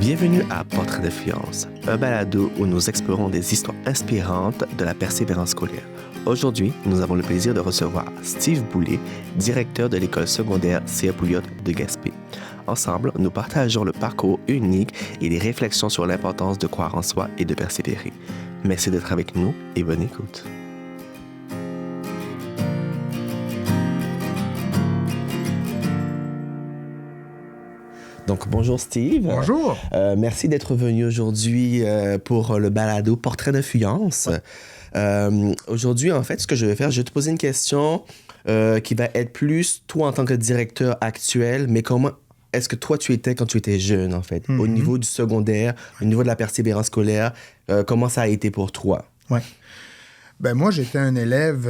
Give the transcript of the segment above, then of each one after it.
Bienvenue à Portrait d'influence, un balado où nous explorons des histoires inspirantes de la persévérance scolaire. Aujourd'hui, nous avons le plaisir de recevoir Steve Boulay, directeur de l'école secondaire C.A. Pouliot de Gaspé. Ensemble, nous partageons le parcours unique et les réflexions sur l'importance de croire en soi et de persévérer. Merci d'être avec nous et bonne écoute. Donc, bonjour Steve. Bonjour. Merci d'être venu aujourd'hui pour le balado Portrait d'influence. Ouais. Aujourd'hui, en fait, ce que je vais faire, je vais te poser une question qui va être plus toi en tant que directeur actuel, mais comment est-ce que toi tu étais quand tu étais jeune, en fait, au niveau du secondaire, au niveau de la persévérance scolaire, comment ça a été pour toi? Oui. Ben moi, j'étais un élève,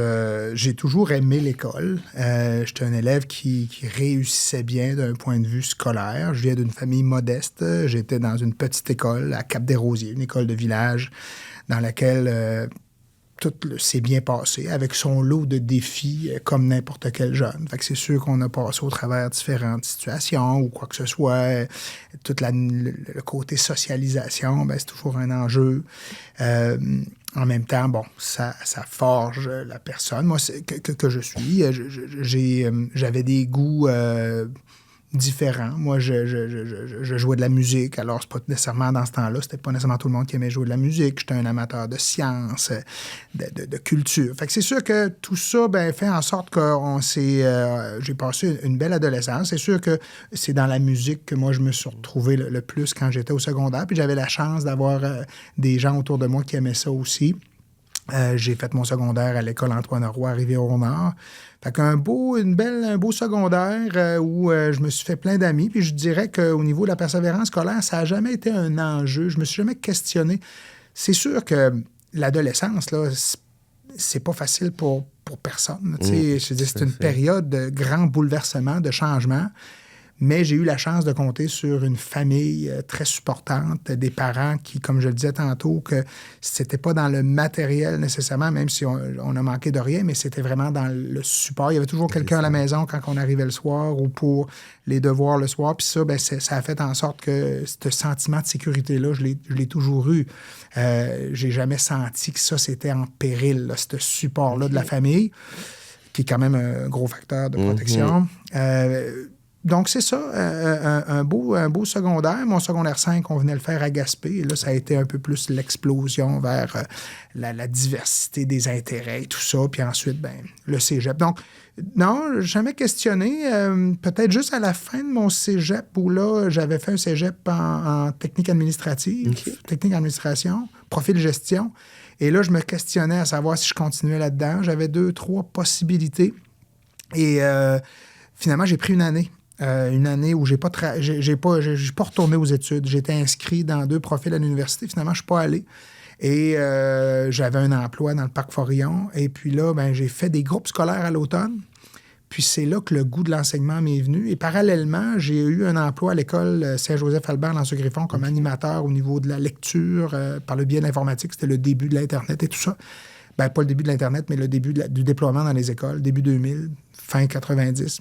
j'ai toujours aimé l'école. J'étais un élève qui réussissait bien d'un point de vue scolaire. Je viens d'une famille modeste. J'étais dans une petite école à Cap-des-Rosiers, une école de village dans laquelle tout s'est bien passé, avec son lot de défis comme n'importe quel jeune. Fait que c'est sûr qu'on a passé au travers différentes situations ou quoi que ce soit. Tout le côté socialisation, ben, c'est toujours un enjeu. En même temps, bon, ça forge la personne. Moi, que je suis, j'avais des goûts différents. Moi, je jouais de la musique. Alors, c'est pas nécessairement dans ce temps-là, c'était pas nécessairement tout le monde qui aimait jouer de la musique. J'étais un amateur de sciences, de culture. Fait que c'est sûr que tout ça, ben, fait en sorte que j'ai passé une belle adolescence. C'est sûr que c'est dans la musique que moi, je me suis retrouvé le plus quand j'étais au secondaire. Puis j'avais la chance d'avoir des gens autour de moi qui aimaient ça aussi. J'ai fait mon secondaire à l'école Antoine Roy à Rivière-au-Nord. Fait qu'un beau secondaire où je me suis fait plein d'amis. Puis je dirais qu'au niveau de la persévérance scolaire, ça n'a jamais été un enjeu. Je me suis jamais questionné. C'est sûr que l'adolescence, là, c'est pas facile pour personne. Je veux dire, c'est une période de grand bouleversement, de changement. Mais j'ai eu la chance de compter sur une famille très supportante, des parents qui, comme je le disais tantôt, que c'était pas dans le matériel nécessairement, même si on a manqué de rien, mais c'était vraiment dans le support. Il y avait toujours quelqu'un à la maison quand on arrivait le soir ou pour les devoirs le soir. Puis ça, ben, ça a fait en sorte que ce sentiment de sécurité-là, je l'ai toujours eu. J'ai jamais senti que ça, c'était en péril, là, ce support-là de la famille, qui est quand même un gros facteur de protection. Donc, c'est ça, un beau secondaire. Mon secondaire 5, on venait le faire à Gaspé. Et là, ça a été un peu plus l'explosion vers la diversité des intérêts et tout ça. Puis ensuite, ben, le cégep. Donc, non, jamais questionné. Peut-être juste à la fin de mon cégep, où là, j'avais fait un cégep en technique administrative, technique administration, profil gestion. Et là, je me questionnais à savoir si je continuais là-dedans. J'avais 2-3 possibilités. Et finalement, j'ai pris une année. Une année où j'ai pas retourné aux études. J'étais inscrit dans 2 profils à l'université. Finalement, je suis pas allé. Et j'avais un emploi dans le parc Forillon. Et puis là, ben, j'ai fait des groupes scolaires à l'automne. Puis c'est là que le goût de l'enseignement m'est venu. Et parallèlement, j'ai eu un emploi à l'école Saint-Joseph-Albert dans ce Griffon comme animateur au niveau de la lecture par le biais de l'informatique. C'était le début de l'Internet et tout ça. Ben, pas le début de l'Internet, mais le début du déploiement dans les écoles, début 2000, fin 90.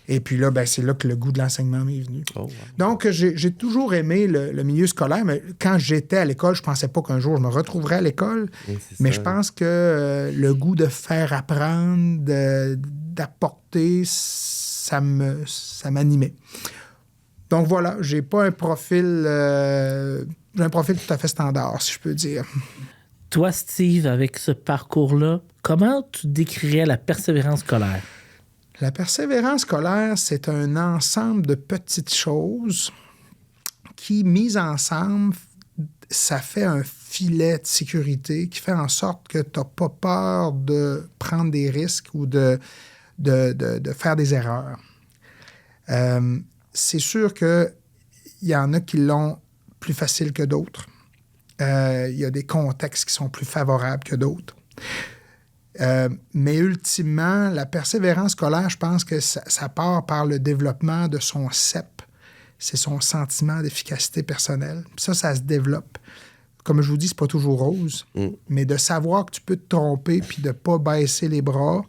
Et puis là, ben, c'est là que le goût de l'enseignement m'est venu. Oh, wow. Donc, j'ai toujours aimé le milieu scolaire, mais quand j'étais à l'école, je pensais pas qu'un jour je me retrouverais à l'école. Oui, mais je pense que le goût de faire apprendre, d'apporter, ça m'animait. Donc voilà, j'ai pas un profil... j'ai un profil tout à fait standard, si je peux dire. Toi, Steve, avec ce parcours-là, comment tu décrirais la persévérance scolaire? La persévérance scolaire, c'est un ensemble de petites choses qui, mises ensemble, ça fait un filet de sécurité qui fait en sorte que tu n'as pas peur de prendre des risques ou de faire des erreurs. C'est sûr qu'il y en a qui l'ont plus facile que d'autres. Il y a des contextes qui sont plus favorables que d'autres. Mais ultimement, la persévérance scolaire, je pense que ça part par le développement de son CEP. C'est son sentiment d'efficacité personnelle. Ça se développe. Comme je vous dis, c'est pas toujours rose, mais de savoir que tu peux te tromper puis de ne pas baisser les bras.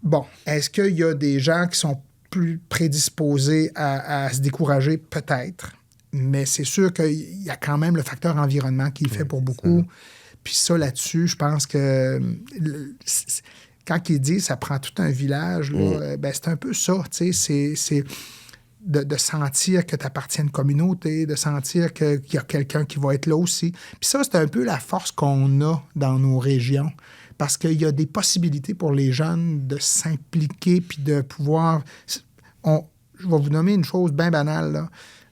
Bon, est-ce qu'il y a des gens qui sont plus prédisposés à se décourager? Peut-être. Mais c'est sûr qu'il y a quand même le facteur environnement qui fait pour beaucoup. Puis ça, là-dessus, je pense que quand il dit ça prend tout un village, là, ben, c'est un peu ça. C'est de sentir que tu appartiens à une communauté, de sentir qu'il y a quelqu'un qui va être là aussi. Puis ça, c'est un peu la force qu'on a dans nos régions. Parce qu'il y a des possibilités pour les jeunes de s'impliquer puis de pouvoir... Je vais vous nommer une chose bien banale, là.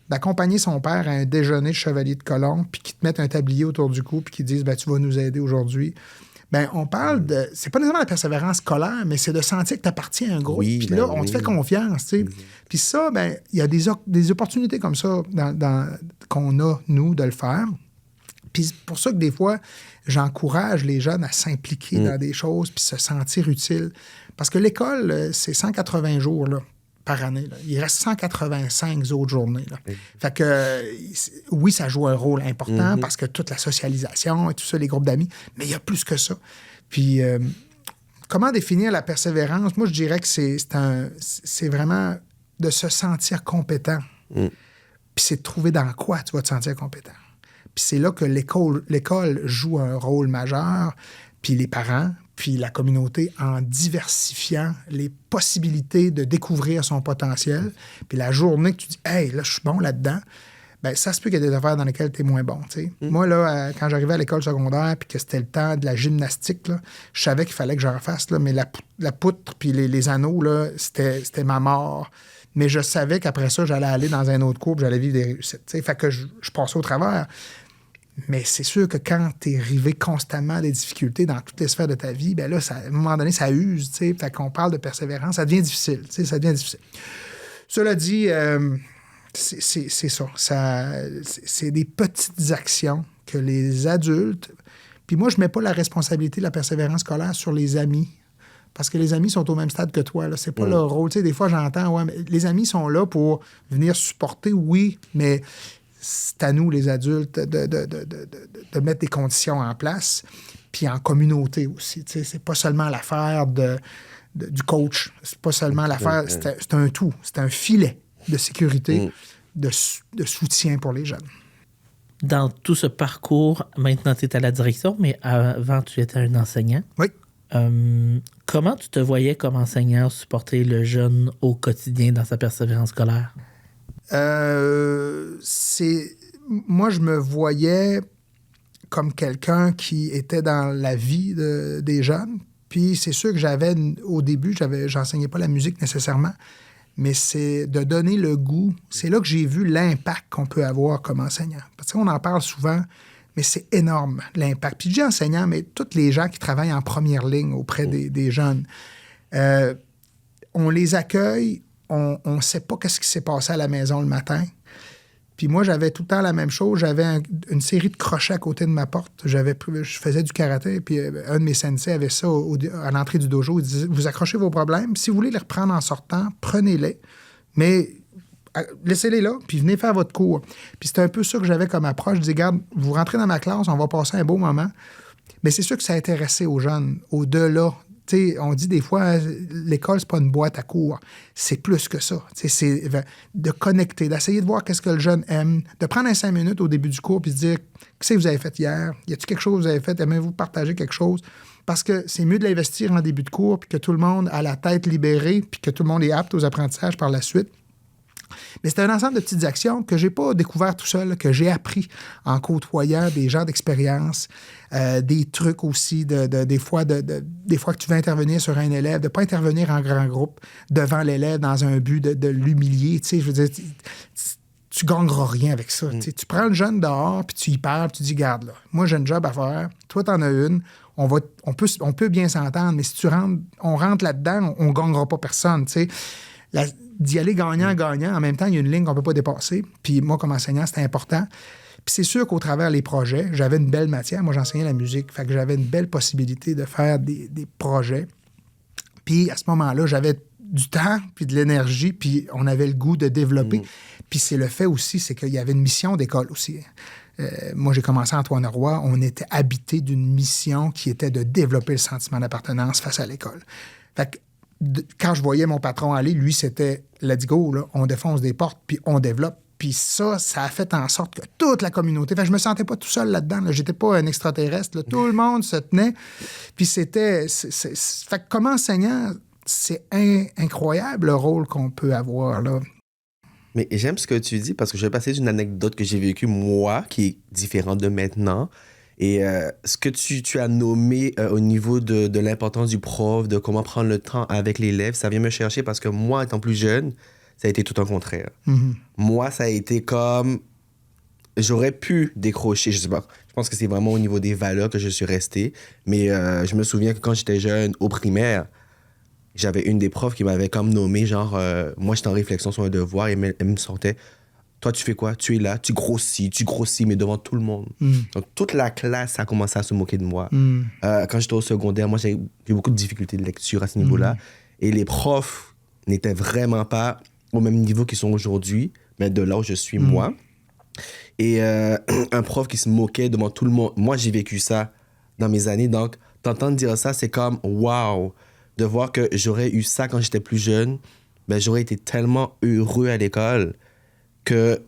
D'accompagner son père à un déjeuner de chevalier de colombe puis qu'ils te mettent un tablier autour du cou puis qu'ils disent ben, « tu vas nous aider aujourd'hui ». Ben, on parle de... C'est pas nécessairement la persévérance scolaire, mais c'est de sentir que tu appartiens à un groupe. Puis là, on te fait confiance, tu sais. Puis ça, ben, il y a des opportunités comme ça qu'on a, nous, de le faire. Puis c'est pour ça que des fois, j'encourage les jeunes à s'impliquer dans des choses puis se sentir utile. Parce que l'école, c'est 180 jours, là, par année. Là. Il reste 185 autres journées. Là. Fait que, oui, ça joue un rôle important parce que toute la socialisation et tout ça, les groupes d'amis, mais il y a plus que ça. Puis, comment définir la persévérance? Moi, je dirais que c'est vraiment de se sentir compétent. Puis c'est de trouver dans quoi tu vas te sentir compétent. Puis c'est là que l'école joue un rôle majeur, puis les parents, puis la communauté en diversifiant les possibilités de découvrir son potentiel. Puis la journée que tu dis « Hey, là, je suis bon là-dedans », bien, ça se peut qu'il y ait des affaires dans lesquelles tu es moins bon, tu sais. Moi, là, quand j'arrivais à l'école secondaire puis que c'était le temps de la gymnastique, là, je savais qu'il fallait que j'en fasse, là, mais la poutre puis les anneaux, là, c'était ma mort. Mais je savais qu'après ça, j'allais aller dans un autre cours puis j'allais vivre des réussites, tu sais. Fait que je passais au travers. Mais c'est sûr que quand tu es rivé constamment à des difficultés dans toutes les sphères de ta vie, bien là, à un moment donné, ça use, tu sais. Fait qu'on parle de persévérance, ça devient difficile, tu sais, ça devient difficile. Cela dit, c'est ça. C'est des petites actions que les adultes... Puis moi, je mets pas la responsabilité de la persévérance scolaire sur les amis, parce que les amis sont au même stade que toi, là. C'est pas leur rôle. Tu sais, des fois, j'entends, ouais, mais les amis sont là pour venir supporter, oui, mais... C'est à nous, les adultes, de mettre des conditions en place, puis en communauté aussi. Tu sais, c'est pas seulement l'affaire du coach. C'est pas seulement l'affaire... C'est un tout. C'est un filet de sécurité, de soutien pour les jeunes. Dans tout ce parcours, maintenant, tu es à la direction, mais avant, tu étais un enseignant. Oui. Comment tu te voyais comme enseignant supporter le jeune au quotidien dans sa persévérance scolaire? Moi, je me voyais comme quelqu'un qui était dans la vie des jeunes. Puis c'est sûr que au début, j'enseignais pas la musique nécessairement, mais c'est de donner le goût. C'est là que j'ai vu l'impact qu'on peut avoir comme enseignant. Parce qu'on en parle souvent, mais c'est énorme, l'impact. Puis je dis enseignant, mais tous les gens qui travaillent en première ligne auprès des jeunes, on les accueille. On ne sait pas qu'est-ce qui s'est passé à la maison le matin. Puis moi, j'avais tout le temps la même chose. J'avais une série de crochets à côté de ma porte. Je faisais du karaté, puis un de mes sensei avait ça à l'entrée du dojo. Il disait, vous accrochez vos problèmes. Si vous voulez les reprendre en sortant, prenez-les. Mais laissez-les là, puis venez faire votre cours. Puis c'était un peu ça que j'avais comme approche. Je dis, regarde, vous rentrez dans ma classe, on va passer un beau moment. Mais c'est sûr que ça a intéressé aux jeunes, au-delà. T'sais, on dit des fois, l'école, c'est pas une boîte à cours. C'est plus que ça. T'sais, c'est de connecter, d'essayer de voir qu'est-ce que le jeune aime, de prendre 5 minutes au début du cours puis se dire, qu'est-ce que vous avez fait hier? Y a-t-il quelque chose que vous avez fait? Aimez-vous partager quelque chose? Parce que c'est mieux de l'investir en début de cours puis que tout le monde a la tête libérée puis que tout le monde est apte aux apprentissages par la suite. Mais c'est un ensemble de petites actions que j'ai pas découvert tout seul, que j'ai appris en côtoyant des gens d'expérience, des trucs aussi, des fois que tu veux intervenir sur un élève, de ne pas intervenir en grand groupe devant l'élève dans un but de l'humilier. Tu sais, je veux dire, tu gagneras rien avec ça. Tu sais, tu prends le jeune dehors, puis tu y parles, puis tu dis, garde là, moi j'ai une job à faire, toi t'en as une, on peut bien s'entendre, mais si on rentre là-dedans, on ne gagnera pas personne. Tu sais. D'y aller gagnant-gagnant, en même temps, il y a une ligne qu'on ne peut pas dépasser. Puis moi, comme enseignant, c'était important. Puis c'est sûr qu'au travers les projets, j'avais une belle matière. Moi, j'enseignais la musique. Fait que j'avais une belle possibilité de faire des projets. Puis à ce moment-là, j'avais du temps, puis de l'énergie, puis on avait le goût de développer. Puis c'est le fait aussi, c'est qu'il y avait une mission d'école aussi. Moi, j'ai commencé à Antoine-Roy. On était habité d'une mission qui était de développer le sentiment d'appartenance face à l'école. Fait que quand je voyais mon patron aller, lui, c'était « let's go, là, on défonce des portes, puis on développe ». Puis ça a fait en sorte que toute la communauté... Fait que je me sentais pas tout seul là-dedans. Là. J'étais pas un extraterrestre. Là. Tout le monde se tenait. Puis c'était... Fait que comme enseignant, c'est incroyable le rôle qu'on peut avoir, là. Mais j'aime ce que tu dis parce que je vais passer d'une anecdote que j'ai vécue, moi, qui est différente de maintenant. Et ce que tu as nommé au niveau de l'importance du prof, de comment prendre le temps avec l'élève, ça vient me chercher parce que moi, étant plus jeune, ça a été tout un contraire. Mm-hmm. Moi, ça a été comme... J'aurais pu décrocher, je sais pas. Je pense que c'est vraiment au niveau des valeurs que je suis resté. Mais je me souviens que quand j'étais jeune, au primaire, j'avais une des profs qui m'avait comme nommé, genre, moi, j'étais en réflexion sur un devoir et elle me sortait, toi, tu fais quoi? Tu es là, tu grossis, mais devant tout le monde. Donc, toute la classe a commencé à se moquer de moi. Quand j'étais au secondaire, moi, j'ai eu beaucoup de difficultés de lecture à ce niveau-là. Et les profs n'étaient vraiment pas au même niveau qu'ils sont aujourd'hui, mais de là où je suis, moi. Et un prof qui se moquait devant tout le monde. Moi, j'ai vécu ça dans mes années. Donc, t'entendre dire ça, c'est comme, waouh! De voir que j'aurais eu ça quand j'étais plus jeune, ben, j'aurais été tellement heureux à l'école que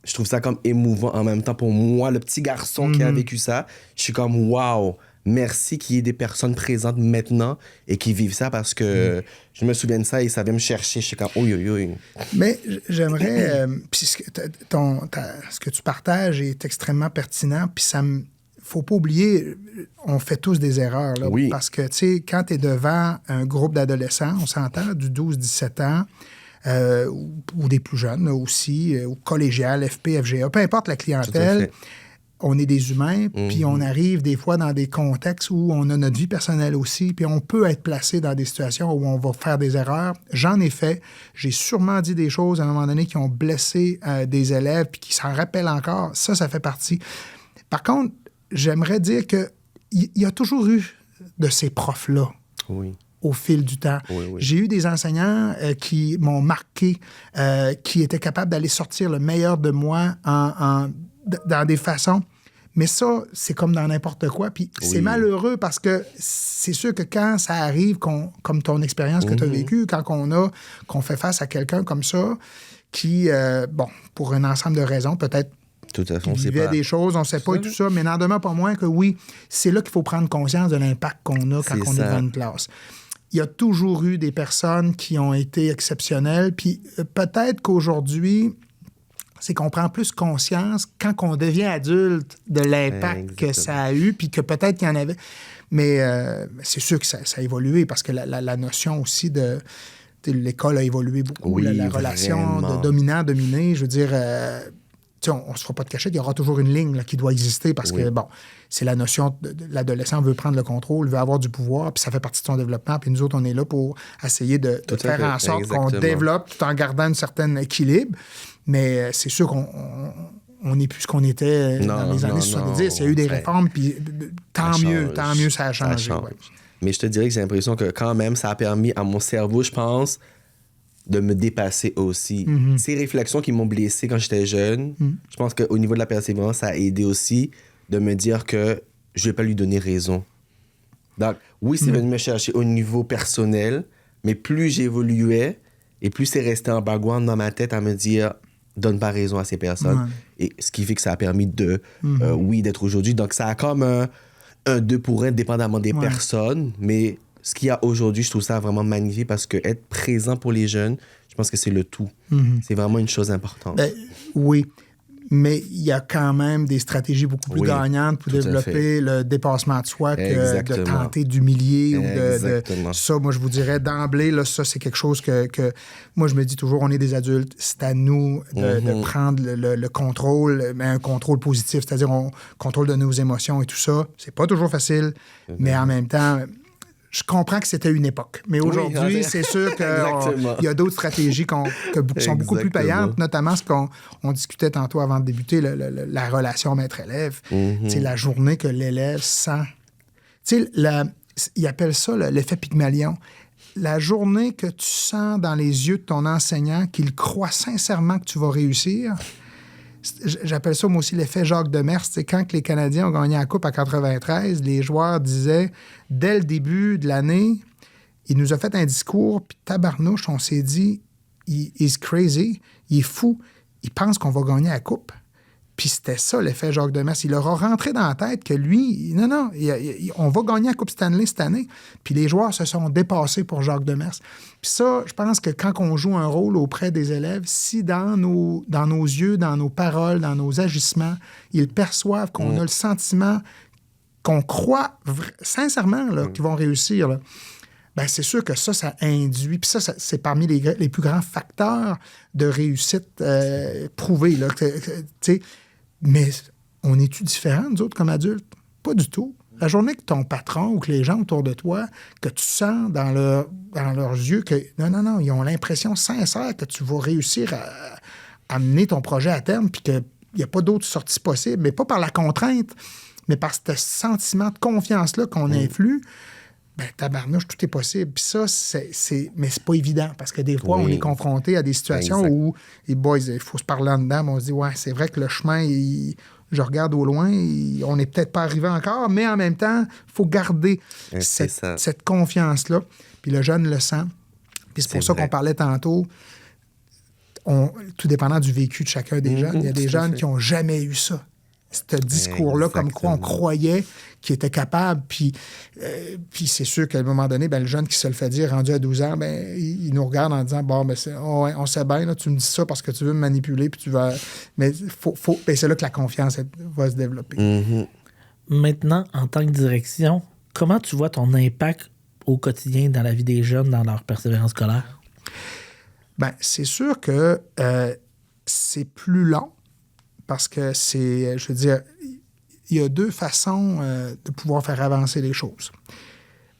je trouve ça comme émouvant en même temps pour moi, le petit garçon qui a vécu ça. Je suis comme, waouh! Merci qu'il y ait des personnes présentes maintenant et qui vivent ça parce que je me souviens de ça et ça vient me chercher. Je suis comme, oui, oui, oui. Mais j'aimerais... puis ce que tu partages est extrêmement pertinent, puis ça me... Faut pas oublier, on fait tous des erreurs. Là, oui. Parce que, tu sais, quand tu es devant un groupe d'adolescents, on s'entend, du 12-17 ans, ou des plus jeunes là, aussi, ou collégial, FP, FGA, peu importe la clientèle, on est des humains, puis on arrive des fois dans des contextes où on a notre vie personnelle aussi, puis on peut être placé dans des situations où on va faire des erreurs. J'en ai fait. J'ai sûrement dit des choses à un moment donné qui ont blessé des élèves, puis qui s'en rappellent encore. Ça fait partie. Par contre, j'aimerais dire qu'il y a toujours eu de ces profs-là au fil du temps. J'ai eu des enseignants qui m'ont marqué, qui étaient capables d'aller sortir le meilleur de moi dans des façons. Mais ça, c'est comme dans n'importe quoi. Puis c'est malheureux parce que c'est sûr que quand ça arrive, comme ton expérience que tu as vécue, quand qu'on fait face à quelqu'un comme ça, qui, pour un ensemble de raisons, peut-être tout à fait, on vivait des choses, on ne sait pas et tout ça, mais n'en demeure pas moins que oui, c'est là qu'il faut prendre conscience de l'impact qu'on a quand on est dans une classe. Il y a toujours eu des personnes qui ont été exceptionnelles, puis peut-être qu'aujourd'hui, c'est qu'on prend plus conscience quand on devient adulte de l'impact que ça a eu, puis que peut-être qu'il y en avait. Mais c'est sûr que ça a évolué parce que la notion aussi de... L'école a évolué beaucoup, la relation de dominant-dominé, je veux dire... on ne se fera pas de cachette, il y aura toujours une ligne là, qui doit exister parce que, c'est la notion de l'adolescent veut prendre le contrôle, veut avoir du pouvoir, puis ça fait partie de son développement. Puis nous autres, on est là pour essayer de faire en sorte qu'on développe tout en gardant un certain équilibre. Mais c'est sûr qu'on n'est plus ce qu'on était dans les années 70. Il y a eu des réformes, puis tant mieux, ça a changé. Mais je te dirais que j'ai l'impression que quand même, ça a permis à mon cerveau, je pense, de me dépasser aussi. Ces réflexions qui m'ont blessé quand j'étais jeune, je pense qu'au niveau de la persévérance, ça a aidé aussi de me dire que je ne vais pas lui donner raison. Donc, oui, c'est venu me chercher au niveau personnel, mais plus j'évoluais et plus c'est resté en background dans ma tête à me dire donne pas raison à ces personnes. Et ce qui fait que ça a permis d'être aujourd'hui. Donc, ça a comme un 2 pour 1 dépendamment des personnes, mais ce qu'il y a aujourd'hui, je trouve ça vraiment magnifique parce que être présent pour les jeunes, je pense que c'est le tout. C'est vraiment une chose importante. Ben, oui, mais il y a quand même des stratégies beaucoup plus gagnantes pour développer le dépassement de soi que de tenter d'humilier ou de ça. Moi, je vous dirais d'emblée, là, ça, c'est quelque chose que moi, je me dis toujours, on est des adultes, c'est à nous de prendre le contrôle, mais un contrôle positif, c'est-à-dire on contrôle de nos émotions et tout ça. C'est pas toujours facile, mais en même temps... Je comprends que c'était une époque. Mais aujourd'hui, c'est sûr qu'il y a d'autres stratégies qui sont beaucoup plus payantes, notamment ce qu'on discutait tantôt avant de débuter, la relation maître-élève. C'est la journée que l'élève sent. Tu sais, il appelle ça l'effet Pygmalion. La journée que tu sens dans les yeux de ton enseignant qu'il croit sincèrement que tu vas réussir... J'appelle ça, moi aussi, l'effet Jacques Demers. C'est quand les Canadiens ont gagné la Coupe en 93, les joueurs disaient, dès le début de l'année, il nous a fait un discours, puis tabarnouche, on s'est dit, he's crazy, il est fou. il pense qu'on va gagner la coupe. Puis c'était ça, l'effet Jacques Demers. Il leur a rentré dans la tête que lui, non, on va gagner la Coupe Stanley cette année. Puis les joueurs se sont dépassés pour Jacques Demers. Puis ça, je pense que quand on joue un rôle auprès des élèves, si dans nos yeux, dans nos paroles, dans nos agissements, ils perçoivent qu'on a le sentiment, qu'on croit sincèrement là, qu'ils vont réussir, là, ben c'est sûr que ça induit. Puis ça, c'est parmi les plus grands facteurs de réussite prouvés. Là, mais on est-tu différents, nous autres, comme adultes? Pas du tout. La journée que ton patron ou que les gens autour de toi, que tu sens dans leurs yeux que non, ils ont l'impression sincère que tu vas réussir à mener ton projet à terme puis qu'il n'y a pas d'autre sortie possible, mais pas par la contrainte, mais par ce sentiment de confiance-là qu'on influe. Ben, tabarnouche, tout est possible. Puis ça, mais c'est pas évident, parce que des fois, on est confronté à des situations où, les boys, il faut se parler en dedans, mais on se dit, ouais, c'est vrai que le chemin, je regarde au loin, on n'est peut-être pas arrivé encore, mais en même temps, il faut garder cette confiance-là. Puis le jeune le sent. Puis c'est pour ça qu'on parlait tantôt, tout dépendant du vécu de chacun des jeunes, il y a des jeunes qui n'ont jamais eu ça. Ce discours-là, comme quoi on croyait qu'il était capable. Puis c'est sûr qu'à un moment donné, ben, le jeune qui se le fait dire, rendu à 12 ans, ben, il nous regarde en disant, bon, ben, on sait bien, là, tu me dis ça parce que tu veux me manipuler, puis tu vas... Mais ben, c'est là que la confiance va se développer. Mm-hmm. Maintenant, en tant que direction, comment tu vois ton impact au quotidien dans la vie des jeunes, dans leur persévérance scolaire? Bien, c'est sûr que c'est plus long. Parce que je veux dire, il y a deux façons de pouvoir faire avancer les choses.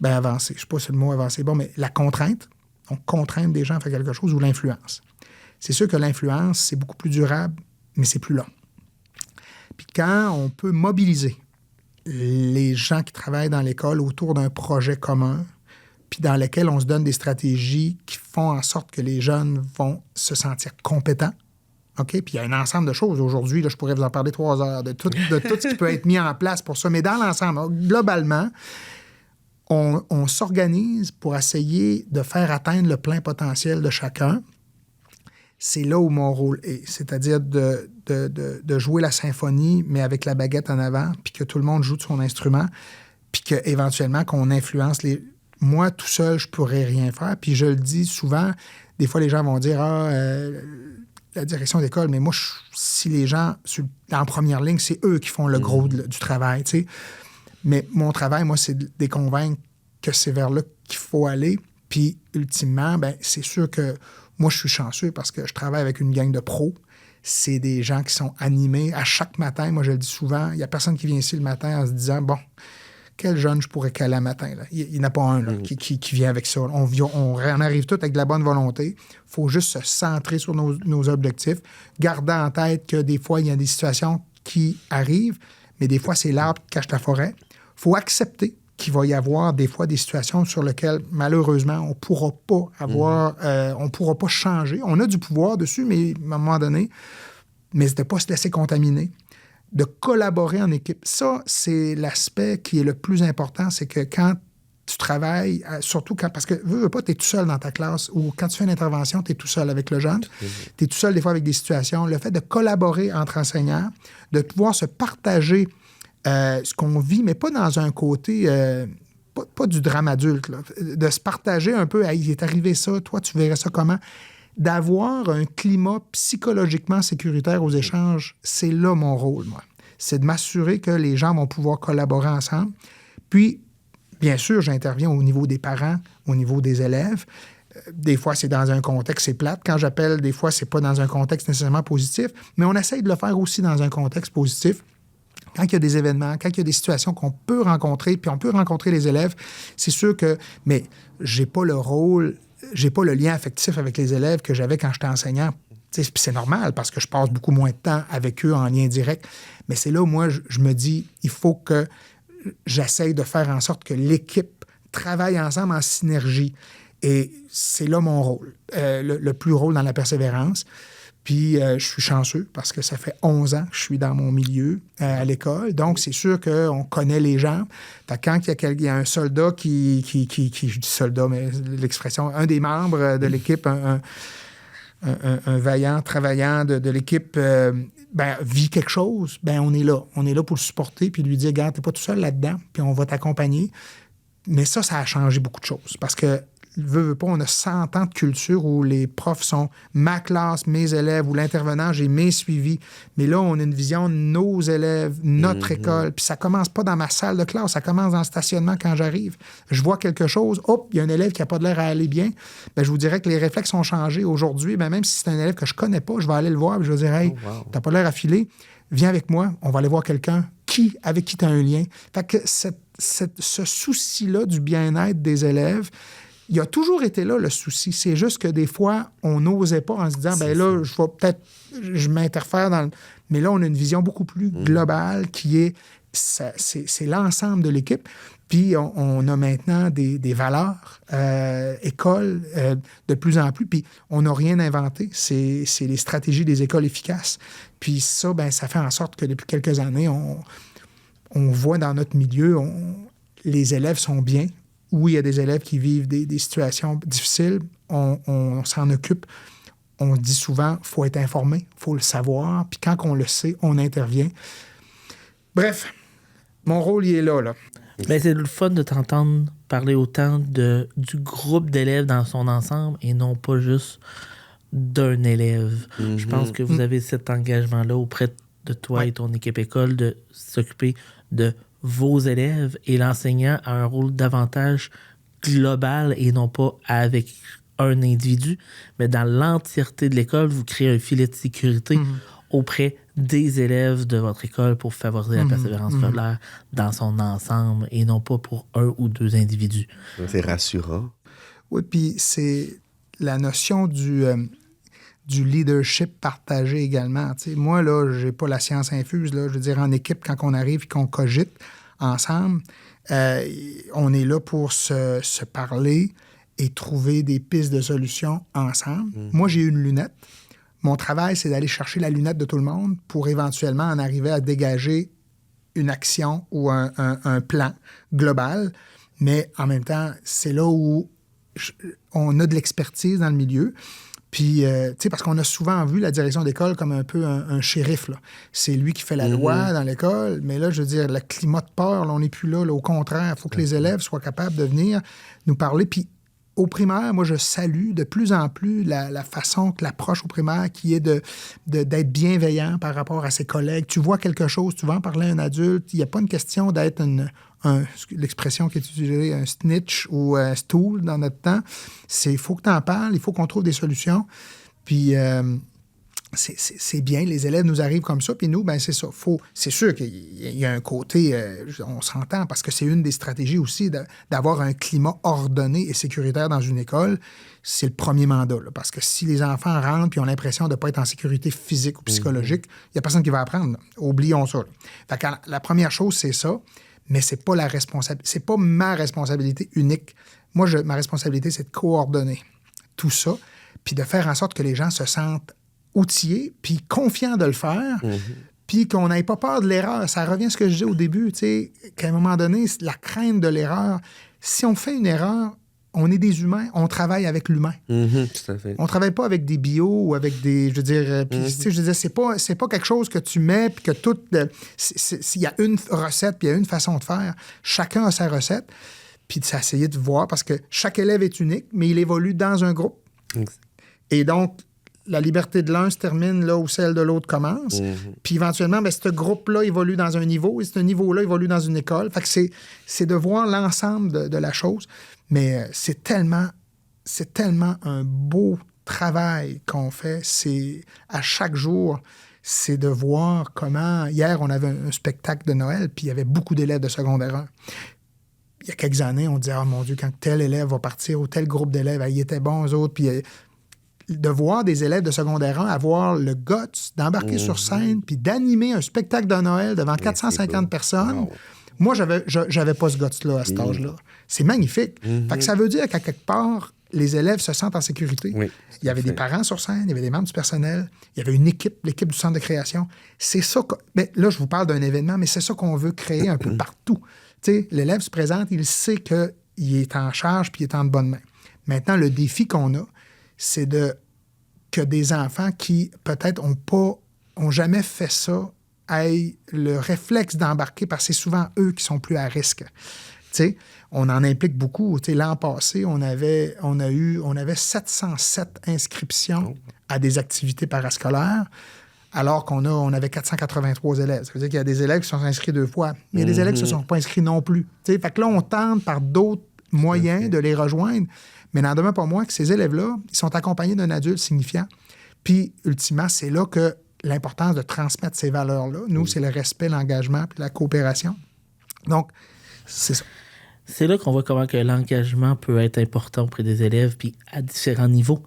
Bien, avancer, je ne sais pas si le mot avancer est bon, mais la contrainte, donc contraindre des gens à faire quelque chose, ou l'influence. C'est sûr que l'influence, c'est beaucoup plus durable, mais c'est plus long. Puis quand on peut mobiliser les gens qui travaillent dans l'école autour d'un projet commun, puis dans lequel on se donne des stratégies qui font en sorte que les jeunes vont se sentir compétents, OK? Puis il y a un ensemble de choses. Aujourd'hui, là, je pourrais vous en parler 3 heures de tout ce qui peut être mis en place pour ça. Mais dans l'ensemble, globalement, on s'organise pour essayer de faire atteindre le plein potentiel de chacun. C'est là où mon rôle est. C'est-à-dire de jouer la symphonie, mais avec la baguette en avant, puis que tout le monde joue de son instrument, puis qu'éventuellement, qu'on influence les... Moi, tout seul, je pourrais rien faire. Puis je le dis souvent, des fois, les gens vont dire « la direction d'école, mais moi, si les gens en première ligne, c'est eux qui font le gros du travail, tu sais. Mais mon travail, moi, c'est de les convaincre que c'est vers là qu'il faut aller. Puis, ultimement, ben, c'est sûr que moi, je suis chanceux parce que je travaille avec une gang de pros. C'est des gens qui sont animés à chaque matin. Moi, je le dis souvent, il n'y a personne qui vient ici le matin en se disant, bon, quel jeune je pourrais caler le matin, là? Il n'y en a pas un là, qui vient avec ça. On arrive tous avec de la bonne volonté. Il faut juste se centrer sur nos objectifs, garder en tête que des fois, il y a des situations qui arrivent, mais des fois, c'est l'arbre qui cache la forêt. Il faut accepter qu'il va y avoir des fois des situations sur lesquelles, malheureusement, on ne pourra pas avoir... on ne pourra pas changer. On a du pouvoir dessus, mais à un moment donné, mais de ne pas se laisser contaminer, de collaborer en équipe. Ça, c'est l'aspect qui est le plus important, c'est que quand tu travailles, surtout quand... Parce que, veux pas, tu es tout seul dans ta classe, ou quand tu fais une intervention, tu es tout seul avec le jeune, tu es tout seul des fois avec des situations. Le fait de collaborer entre enseignants, de pouvoir se partager ce qu'on vit, mais pas dans un côté... pas du drame adulte, là, de se partager un peu, hey, il est arrivé ça, toi, tu verrais ça comment? D'avoir un climat psychologiquement sécuritaire aux échanges, c'est là mon rôle, moi. C'est de m'assurer que les gens vont pouvoir collaborer ensemble. Puis, bien sûr, j'interviens au niveau des parents, au niveau des élèves. Des fois, c'est dans un contexte, c'est plate. Quand j'appelle, des fois, c'est pas dans un contexte nécessairement positif, mais on essaye de le faire aussi dans un contexte positif. Quand il y a des événements, quand il y a des situations qu'on peut rencontrer, puis on peut rencontrer les élèves, c'est sûr que... Mais j'ai pas le rôle... J'ai pas le lien affectif avec les élèves que j'avais quand j'étais enseignant. Puis c'est normal parce que je passe beaucoup moins de temps avec eux en lien direct. Mais c'est là où moi, je me dis, il faut que j'essaye de faire en sorte que l'équipe travaille ensemble en synergie. Et c'est là mon rôle, le plus rôle dans la persévérance. Puis je suis chanceux parce que ça fait 11 ans que je suis dans mon milieu à l'école. Donc, c'est sûr qu'on connaît les gens. Fait que quand il y a un soldat je dis soldat, mais l'expression, un des membres de l'équipe, un vaillant, travaillant de l'équipe vit quelque chose, on est là. On est là pour le supporter puis lui dire, regarde, t'es pas tout seul là-dedans, puis on va t'accompagner. Mais ça a changé beaucoup de choses parce que veux pas, on a 100 ans de culture où les profs sont ma classe, mes élèves, ou l'intervenant, j'ai mes suivis. Mais là, on a une vision de nos élèves, notre école. Puis ça commence pas dans ma salle de classe, ça commence dans le stationnement quand j'arrive. Je vois quelque chose, hop, il y a un élève qui n'a pas de l'air à aller bien. Je vous dirais que les réflexes ont changé. Aujourd'hui, même si c'est un élève que je connais pas, je vais aller le voir et je vais dire, hey, t'as pas l'air à filer, viens avec moi, on va aller voir quelqu'un avec qui tu as un lien. Fait que ce souci-là du bien-être des élèves, il a toujours été là, le souci. C'est juste que des fois, on n'osait pas en se disant, je m'interfère dans le... Mais là, on a une vision beaucoup plus globale qui est, c'est l'ensemble de l'équipe. Puis, on a maintenant des valeurs, écoles, de plus en plus. Puis, on n'a rien inventé. C'est les stratégies des écoles efficaces. Puis ça, ça fait en sorte que depuis quelques années, on voit dans notre milieu, les élèves sont bien. Oui, il y a des élèves qui vivent des situations difficiles. On s'en occupe. On dit souvent, il faut être informé, il faut le savoir. Puis quand on le sait, on intervient. Bref, mon rôle, il est là. C'est le fun de t'entendre parler autant du groupe d'élèves dans son ensemble et non pas juste d'un élève. Je pense que vous avez cet engagement-là auprès de toi et ton équipe école de s'occuper de vos élèves et l'enseignant a un rôle davantage global et non pas avec un individu, mais dans l'entièreté de l'école, vous créez un filet de sécurité auprès des élèves de votre école pour favoriser la persévérance scolaire dans son ensemble et non pas pour un ou deux individus. C'est rassurant. Oui, puis c'est la notion du leadership partagé également. T'sais, moi, là, j'ai pas la science infuse. Là, je veux dire, en équipe, quand on arrive et qu'on cogite ensemble, on est là pour se parler et trouver des pistes de solutions ensemble. Moi, j'ai une lunette. Mon travail, c'est d'aller chercher la lunette de tout le monde pour éventuellement en arriver à dégager une action ou un plan global. Mais en même temps, c'est là où on a de l'expertise dans le milieu. Puis, tu sais, parce qu'on a souvent vu la direction d'école comme un peu un shérif, là. C'est lui qui fait la loi dans l'école. Mais là, je veux dire, le climat de peur, là, on n'est plus là. Au contraire, il faut que les élèves soient capables de venir nous parler. Puis, au primaire, moi, je salue de plus en plus la façon que l'approche au primaire qui est d'être bienveillant par rapport à ses collègues. Tu vois quelque chose, tu vas en parler à un adulte. Il n'y a pas une question d'être l'expression qui est utilisée, un snitch ou un stool dans notre temps. Il faut que tu en parles, il faut qu'on trouve des solutions. Puis, c'est bien, les élèves nous arrivent comme ça, puis nous, c'est ça. C'est sûr qu'il y a un côté, on s'entend, parce que c'est une des stratégies aussi d'avoir un climat ordonné et sécuritaire dans une école. C'est le premier mandat, là, parce que si les enfants rentrent et ont l'impression de ne pas être en sécurité physique ou psychologique, il n'y a personne qui va apprendre. Là. Oublions ça. Là. Fait que la première chose, c'est ça, mais c'est pas c'est pas ma responsabilité unique. Moi, ma responsabilité, c'est de coordonner tout ça, puis de faire en sorte que les gens se sentent outillés, puis confiants de le faire, puis qu'on n'ait pas peur de l'erreur. Ça revient à ce que je disais au début, tu sais, qu'à un moment donné, la crainte de l'erreur, si on fait une erreur, on est des humains, on travaille avec l'humain. Tout à fait. On travaille pas avec des bio ou avec des, je veux dire, puis, tu sais, je disais, c'est pas quelque chose que tu mets, puis que tout, s'il y a une recette, puis il y a une façon de faire, chacun a sa recette, puis de s'essayer de voir, parce que chaque élève est unique, mais il évolue dans un groupe. Et donc, la liberté de l'un se termine là où celle de l'autre commence. Puis éventuellement, ce groupe-là évolue dans un niveau et ce niveau-là évolue dans une école. Fait que c'est de voir l'ensemble de la chose. Mais c'est tellement un beau travail qu'on fait. C'est à chaque jour, c'est de voir comment... Hier, on avait un spectacle de Noël, puis il y avait beaucoup d'élèves de secondaire 1. Il y a quelques années, on disait « Ah, mon Dieu, quand tel élève va partir ou tel groupe d'élèves, ils étaient bons, eux autres. » Puis de voir des élèves de secondaire 1 avoir le guts d'embarquer sur scène puis d'animer un spectacle de Noël devant 450 personnes. Wow. Moi, j'avais pas ce guts-là à cet âge-là. C'est magnifique. Fait que ça veut dire qu'à quelque part, les élèves se sentent en sécurité. Il y avait des parents sur scène, il y avait des membres du personnel, il y avait une équipe, l'équipe du centre de création. C'est ça là, je vous parle d'un événement, mais c'est ça qu'on veut créer un peu partout. Tu sais, l'élève se présente, il sait qu'il est en charge puis il est en de bonnes mains. Maintenant, le défi qu'on a, c'est que des enfants qui, peut-être, ont jamais fait ça, aient le réflexe d'embarquer parce que c'est souvent eux qui sont plus à risque. T'sais, on en implique beaucoup. T'sais, l'an passé, on avait 707 inscriptions à des activités parascolaires, alors on avait 483 élèves. Ça veut dire qu'il y a des élèves qui sont inscrits 2 fois, mais il y a des élèves qui ne se sont pas inscrits non plus. T'sais, fait que là, on tente par d'autres moyens de les rejoindre, mais n'en demeure pas moins que ces élèves-là, ils sont accompagnés d'un adulte signifiant. Puis, ultimement, c'est là que l'importance de transmettre ces valeurs-là, nous, c'est le respect, l'engagement puis la coopération. Donc, c'est ça. C'est là qu'on voit comment que l'engagement peut être important auprès des élèves, puis à différents niveaux.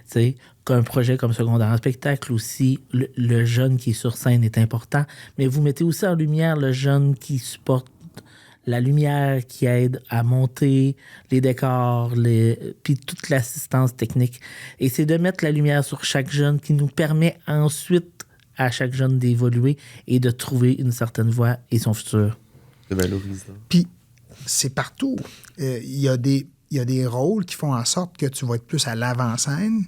Tu sais, qu'un projet comme secondaire en spectacle aussi, le jeune qui est sur scène est important, mais vous mettez aussi en lumière le jeune qui supporte la lumière, qui aide à monter les décors, puis toute l'assistance technique. Et c'est de mettre la lumière sur chaque jeune qui nous permet ensuite à chaque jeune d'évoluer et de trouver une certaine voie et son futur. De valorisant. Puis, c'est partout. Il y a des rôles qui font en sorte que tu vas être plus à l'avant-scène,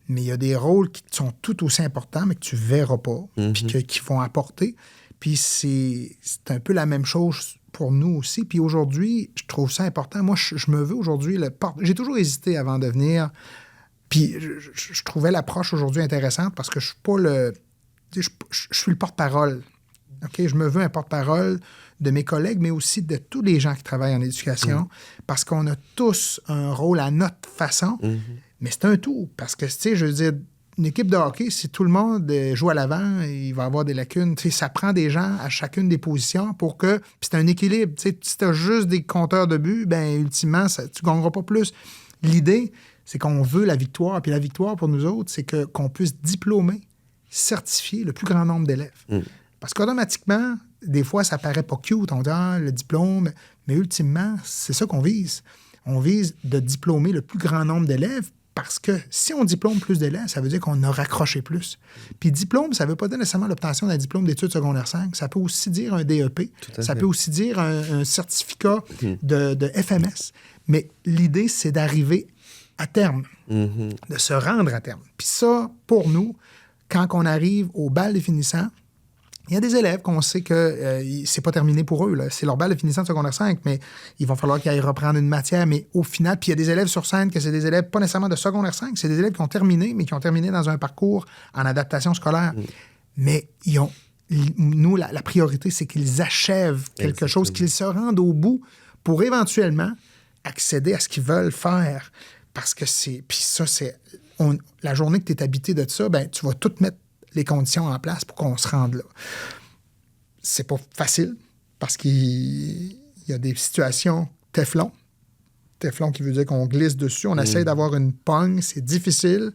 mais il y a des rôles qui sont tout aussi importants, mais que tu ne verras pas, puis qui vont apporter. Puis c'est un peu la même chose pour nous aussi. Puis aujourd'hui, je trouve ça important. Moi, je me veux aujourd'hui j'ai toujours hésité avant de venir. Puis je trouvais l'approche aujourd'hui intéressante parce que je suis pas je suis le porte-parole. OK? Je me veux un porte-parole de mes collègues, mais aussi de tous les gens qui travaillent en éducation, parce qu'on a tous un rôle à notre façon, mais c'est un tout. Parce que, tu sais, je veux dire, une équipe de hockey, si tout le monde joue à l'avant, il va y avoir des lacunes. Tu sais, ça prend des gens à chacune des positions pour que... Puis c'est un équilibre. Tu sais, si tu as juste des compteurs de but, bien, ultimement, tu ne gagneras pas plus. L'idée, c'est qu'on veut la victoire. Puis la victoire, pour nous autres, c'est qu'on puisse diplômer, certifier le plus grand nombre d'élèves. Parce qu'automatiquement, des fois, ça paraît pas cute. On dit, le diplôme. Mais ultimement, c'est ça qu'on vise. On vise de diplômer le plus grand nombre d'élèves parce que si on diplôme plus d'élèves, ça veut dire qu'on a raccroché plus. Puis diplôme, ça ne veut pas dire nécessairement l'obtention d'un diplôme d'études secondaires 5. Ça peut aussi dire un DEP. Ça peut aussi dire un certificat de FMS. Mais l'idée, c'est d'arriver à terme, de se rendre à terme. Puis ça, pour nous, quand on arrive au bal des finissants, il y a des élèves qu'on sait que c'est pas terminé pour eux. Là. C'est leur bal de finissant de secondaire 5, mais il va falloir qu'ils aillent reprendre une matière. Mais au final, puis il y a des élèves sur scène que c'est des élèves pas nécessairement de secondaire 5, c'est des élèves qui ont terminé, mais qui ont terminé dans un parcours en adaptation scolaire. Mais nous, la priorité, c'est qu'ils achèvent quelque chose, qu'ils se rendent au bout pour éventuellement accéder à ce qu'ils veulent faire. Parce que c'est... Puis ça, c'est... la journée que tu es habité de ça, ben tu vas tout mettre les conditions en place pour qu'on se rende là. C'est pas facile parce qu'il y a des situations Teflon. Teflon qui veut dire qu'on glisse dessus. On essaie d'avoir une pogne. C'est difficile,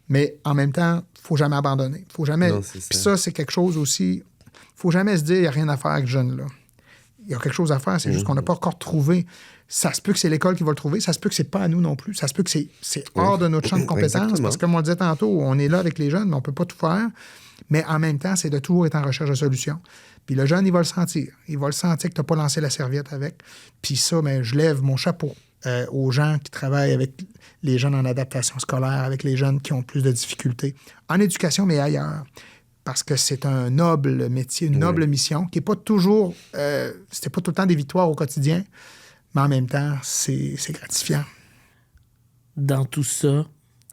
mais en même temps, il ne faut jamais abandonner. Faut jamais... Puis ça, c'est quelque chose aussi... Il ne faut jamais se dire qu'il n'y a rien à faire avec ce jeune-là. Il y a quelque chose à faire, c'est juste qu'on n'a pas encore trouvé. Ça se peut que c'est l'école qui va le trouver, ça se peut que c'est pas à nous non plus, ça se peut que c'est hors de notre champ de compétences, exactement. Parce que comme on le disait tantôt, on est là avec les jeunes, mais on peut pas tout faire. Mais en même temps, c'est de toujours être en recherche de solutions. Puis le jeune, il va le sentir. Il va le sentir que tu n'as pas lancé la serviette avec. Puis ça, bien, je lève mon chapeau aux gens qui travaillent avec les jeunes en adaptation scolaire, avec les jeunes qui ont plus de difficultés, en éducation, mais ailleurs. Parce que c'est un noble métier, une noble mission, qui n'est pas toujours... c'était pas tout le temps des victoires au quotidien, mais en même temps, c'est gratifiant. Dans tout ça,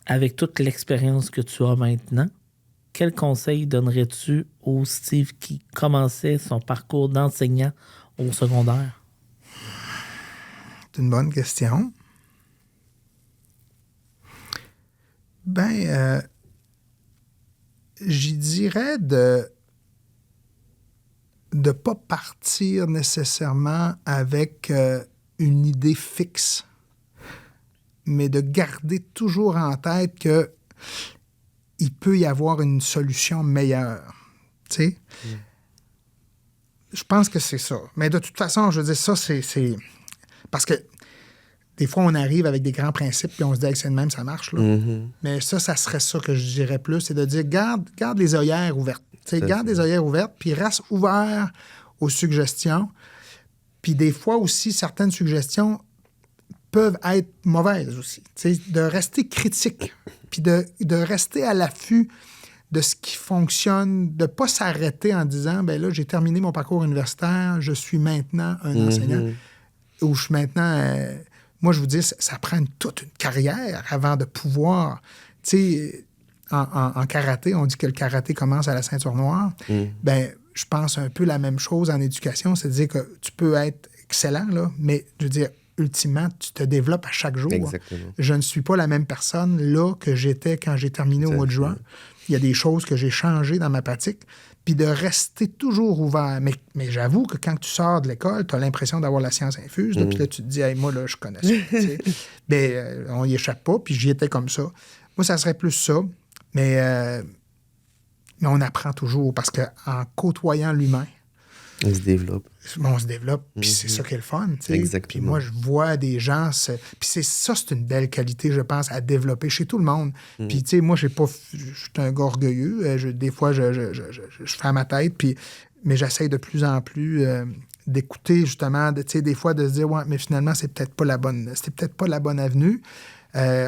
avec toute l'expérience que tu as maintenant, quel conseil donnerais-tu au Steve qui commençait son parcours d'enseignant au secondaire? C'est une bonne question. J'y dirais de ne pas partir nécessairement avec une idée fixe, mais de garder toujours en tête que il peut y avoir une solution meilleure. Tu sais? Je pense que c'est ça. Mais de toute façon, je veux dire, ça, c'est... Parce que des fois, on arrive avec des grands principes puis on se dit que c'est de même, ça marche. Là. Mais ça serait ça que je dirais plus, c'est de dire, garde les œillères ouvertes. Garde les œillères ouvertes, puis reste ouvert aux suggestions. Puis des fois aussi, certaines suggestions peuvent être mauvaises aussi. Tu sais, de rester critique, puis de rester à l'affût de ce qui fonctionne, de ne pas s'arrêter en disant, ben là, j'ai terminé mon parcours universitaire, je suis maintenant un enseignant, ou je suis maintenant... moi, je vous dis, ça prend toute une carrière avant de pouvoir... Tu sais, en karaté, on dit que le karaté commence à la ceinture noire. Ben, je pense un peu la même chose en éducation, c'est-à-dire que tu peux être excellent, là, mais je veux dire, ultimement, tu te développes à chaque jour. Exactement. Je ne suis pas la même personne là que j'étais quand j'ai terminé au mois de juin. Il y a des choses que j'ai changées dans ma pratique, puis de rester toujours ouvert. Mais j'avoue que quand tu sors de l'école, tu as l'impression d'avoir la science infuse, puis là, tu te dis, hey, moi, là, je connais ça. Ben, on y échappe pas, puis j'y étais comme ça. Moi, ça serait plus ça, mais on apprend toujours, parce qu'en côtoyant l'humain, On se développe. on se développe, puis c'est ça qui est le fun. T'sais. Exactement. Puis moi, je vois des gens... Puis c'est une belle qualité, je pense, à développer chez tout le monde. Puis, tu sais, moi, je suis un gars orgueilleux. Des fois, je fais à ma tête, mais j'essaie de plus en plus d'écouter, justement, tu sais, des fois, de se dire, ouais, mais finalement, c'était peut-être pas la bonne avenue.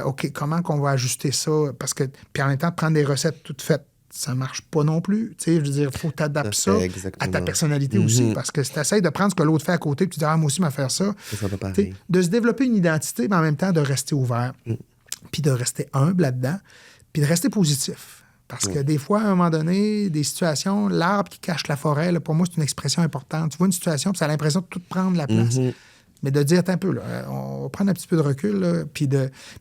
OK, comment qu'on va ajuster ça? Parce que... Puis en même temps, prendre des recettes toutes faites, ça marche pas non plus. Tu sais, je veux dire, il faut t'adapter ça à ta personnalité aussi. Parce que si tu essaies de prendre ce que l'autre fait à côté, puis tu dis, moi aussi, je vais faire ça. Ça va pareil. De se développer une identité, mais en même temps, de rester ouvert, puis de rester humble là-dedans, puis de rester positif. Parce que des fois, à un moment donné, des situations, l'arbre qui cache la forêt, là, pour moi, c'est une expression importante. Tu vois une situation, puis ça a l'impression de tout prendre la place. Mais de dire, attends un peu, là, on va prendre un petit peu de recul. Là, puis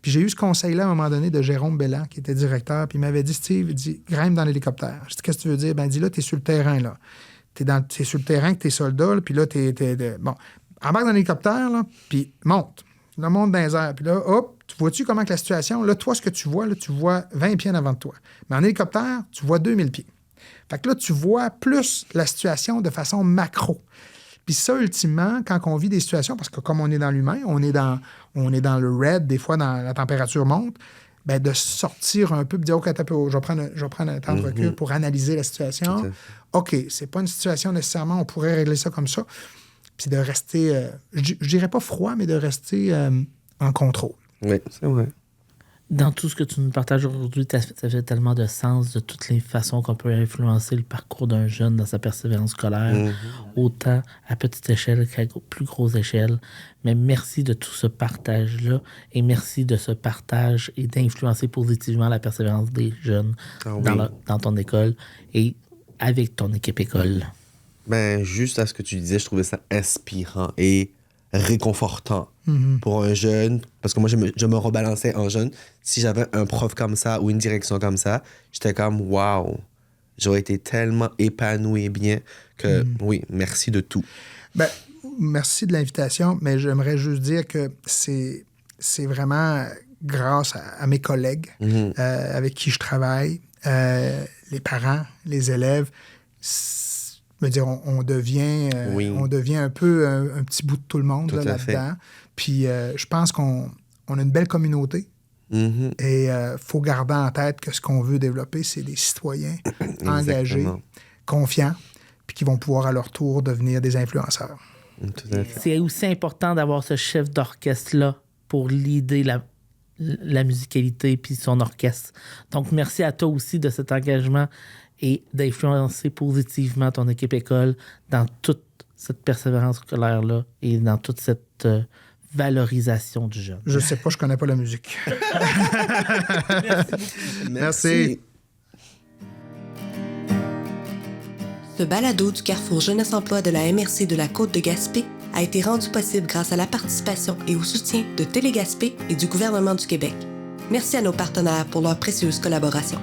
j'ai eu ce conseil-là à un moment donné de Jérôme Belland, qui était directeur, puis il m'avait dit, Steve, il dit, grimpe dans l'hélicoptère. Je dis, qu'est-ce que tu veux dire? Ben, il dit, là, t'es sur le terrain, là. T'es sur le terrain avec tes soldats, là, puis là, bon, embarque dans l'hélicoptère, là, puis monte. Là, monte dans les airs. Puis là, hop, tu vois-tu comment que la situation... Là, toi, ce que tu vois, là, tu vois 20 pieds en avant de toi. Mais en hélicoptère, tu vois 2000 pieds. Fait que là, tu vois plus la situation de façon macro. Puis ça, ultimement, quand on vit des situations, parce que comme on est dans l'humain, on est dans le red, des fois, dans la température monte, bien, de sortir un peu, de dire, OK, je vais prendre un temps de recul pour analyser la situation. OK, c'est pas une situation nécessairement, on pourrait régler ça comme ça. Puis de rester, je dirais pas froid, mais de rester en contrôle. Oui, c'est vrai. Dans tout ce que tu nous partages aujourd'hui, ça fait tellement de sens de toutes les façons qu'on peut influencer le parcours d'un jeune dans sa persévérance scolaire, autant à petite échelle qu'à plus grosse échelle. Mais merci de tout ce partage-là et merci de ce partage et d'influencer positivement la persévérance des jeunes dans ton école et avec ton équipe école. Ben, juste à ce que tu disais, je trouvais ça inspirant et réconfortant pour un jeune, parce que moi, je me rebalançais en jeune. Si j'avais un prof comme ça ou une direction comme ça, j'étais comme, waouh, j'aurais été tellement épanoui et bien que, oui, merci de tout. Ben, merci de l'invitation, mais j'aimerais juste dire que c'est vraiment grâce à mes collègues avec qui je travaille, les parents, les élèves. Je veux dire, on devient un peu un petit bout de tout le monde là-dedans. Puis je pense qu'on a une belle communauté. Et il faut garder en tête que ce qu'on veut développer, c'est des citoyens engagés, confiants, puis qui vont pouvoir à leur tour devenir des influenceurs. Tout à fait. C'est aussi important d'avoir ce chef d'orchestre-là pour leader la musicalité puis son orchestre. Donc, merci à toi aussi de cet engagement et d'influencer positivement ton équipe école dans toute cette persévérance scolaire-là et dans toute cette valorisation du jeune. Je sais pas, je connais pas la musique. Merci. Ce balado du Carrefour Jeunesse Emploi de la MRC de la Côte-de-Gaspé a été rendu possible grâce à la participation et au soutien de Télégaspé et du gouvernement du Québec. Merci à nos partenaires pour leur précieuse collaboration.